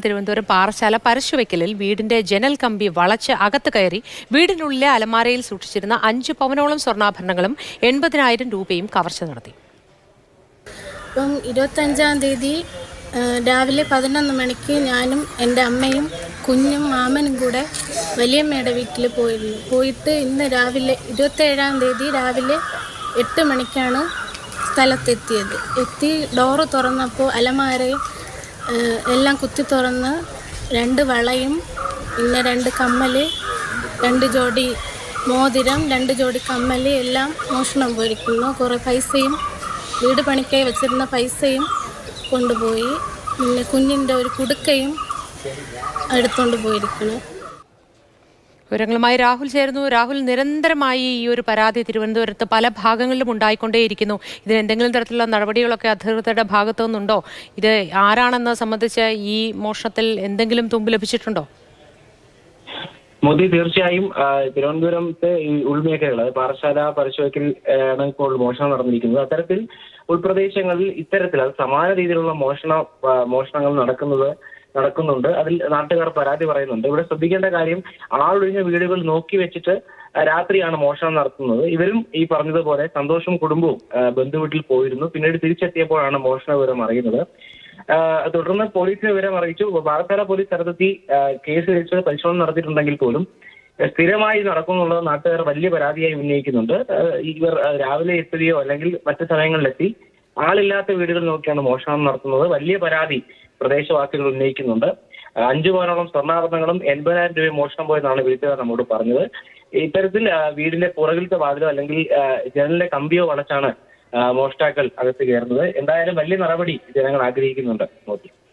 തിരുവനന്തപുരം പാറശാല പരശുവയ്ക്കലിൽ വീടിന്റെ ജനൽ കമ്പി വളച്ച് അകത്ത് കയറി വീടിനുള്ളിലെ അലമാരയിൽ സൂക്ഷിച്ചിരുന്ന 5 പവനോളം സ്വർണ്ണാഭരണങ്ങളും 80,000 രൂപയും കവർച്ച നടത്തി. 25-ാം തീയതി രാവിലെ 11 മണിക്ക് ഞാനും എൻ്റെ അമ്മയും കുഞ്ഞും മാമനും കൂടെ വലിയമ്മയുടെ വീട്ടിൽ പോയിട്ട് ഇന്ന് രാവിലെ 27-ാം തീയതി രാവിലെ 8 മണിക്കാണ് സ്ഥലത്തെത്തിയത്. ഡോറ് തുറന്നപ്പോൾ അലമാരയും എല്ലാം കുത്തി തുറന്ന് 2 വളയും പിന്നെ 2 കമ്മൽ, 2 ജോഡി മോതിരം, 2 ജോഡി കമ്മൽ എല്ലാം മോഷണം പോയിരിക്കുന്നു. കുറേ പൈസയും വീട് പണിക്കായി വെച്ചിരുന്ന പൈസയും കൊണ്ടുപോയി. പിന്നെ കുഞ്ഞിൻ്റെ ഒരു കുടുക്കയും എടുത്തുകൊണ്ട് പോയിരിക്കുന്നു. വിവരങ്ങളുമായി രാഹുൽ ചേരുന്നു. രാഹുൽ, നിരന്തരമായി ഈ ഒരു പരാതി തിരുവനന്തപുരത്ത് പല ഭാഗങ്ങളിലും ഉണ്ടായിക്കൊണ്ടേയിരിക്കുന്നു. ഇതിന് എന്തെങ്കിലും തരത്തിലുള്ള നടപടികളൊക്കെ അധികൃതരുടെ ഭാഗത്തു നിന്നുണ്ടോ? ഇത് ആരാണെന്ന് സംബന്ധിച്ച് ഈ മോഷണത്തിൽ എന്തെങ്കിലും തുമ്പ് ലഭിച്ചിട്ടുണ്ടോ? മോദി, തീർച്ചയായും തിരുവനന്തപുരത്തെ ഈ ഉൾമേഖലകൾ പാറശാല പരശുവയ്ക്കൽ ആണ് ഇപ്പോൾ മോഷണം നടന്നിരിക്കുന്നത്. അത്തരത്തിൽ ഉൾപ്രദേശങ്ങളിൽ ഇത്തരത്തിൽ സമാന രീതിയിലുള്ള മോഷണങ്ങൾ നടക്കുന്നുണ്ട്. അതിൽ നാട്ടുകാർ പരാതി പറയുന്നുണ്ട്. ഇവിടെ ശ്രദ്ധിക്കേണ്ട കാര്യം, ആളൊഴിഞ്ഞ വീടുകൾ നോക്കി വെച്ചിട്ട് രാത്രിയാണ് മോഷണം നടത്തുന്നത്. ഇവരും ഈ പറഞ്ഞതുപോലെ സന്തോഷും കുടുംബവും ബന്ധുവീട്ടിൽ പോയിരുന്നു. പിന്നീട് തിരിച്ചെത്തിയപ്പോഴാണ് മോഷണ വിവരം അറിയുന്നത്. തുടർന്ന് പോലീസിനെ വിവരം അറിയിച്ചു. പാറശാല പോലീസ് സ്ഥലത്തെത്തി കേസ് വെച്ച് പരിശോധന നടത്തിയിട്ടുണ്ടെങ്കിൽ പോലും സ്ഥിരമായി നടക്കുന്നുള്ളത് നാട്ടുകാർ വലിയ പരാതിയായി ഉന്നയിക്കുന്നുണ്ട്. ഇവർ രാവിലെ എത്തുകയോ അല്ലെങ്കിൽ മറ്റു സമയങ്ങളിലെത്തി ആളില്ലാത്ത വീടുകൾ നോക്കിയാണ് മോഷണം നടത്തുന്നത്. വലിയ പരാതി പ്രദേശവാസികൾ ഉന്നയിക്കുന്നുണ്ട്. 5 പവനോളം സ്വർണ്ണാഭരണങ്ങളും 80,000 രൂപയും മോഷണം പോയെന്നാണ് വീട്ടുകാർ നമ്മോട് പറഞ്ഞത്. ഇത്തരത്തിൽ വീടിന്റെ പുറകിലത്തെ വാതിലോ അല്ലെങ്കിൽ ജനലിലെ കമ്പിയോ വളച്ചാണ് മോഷ്ടാക്കൾ അകത്ത് കയറുന്നത്. എന്തായാലും വലിയ നടപടി ജനങ്ങൾ ആഗ്രഹിക്കുന്നുണ്ട്. മോദി.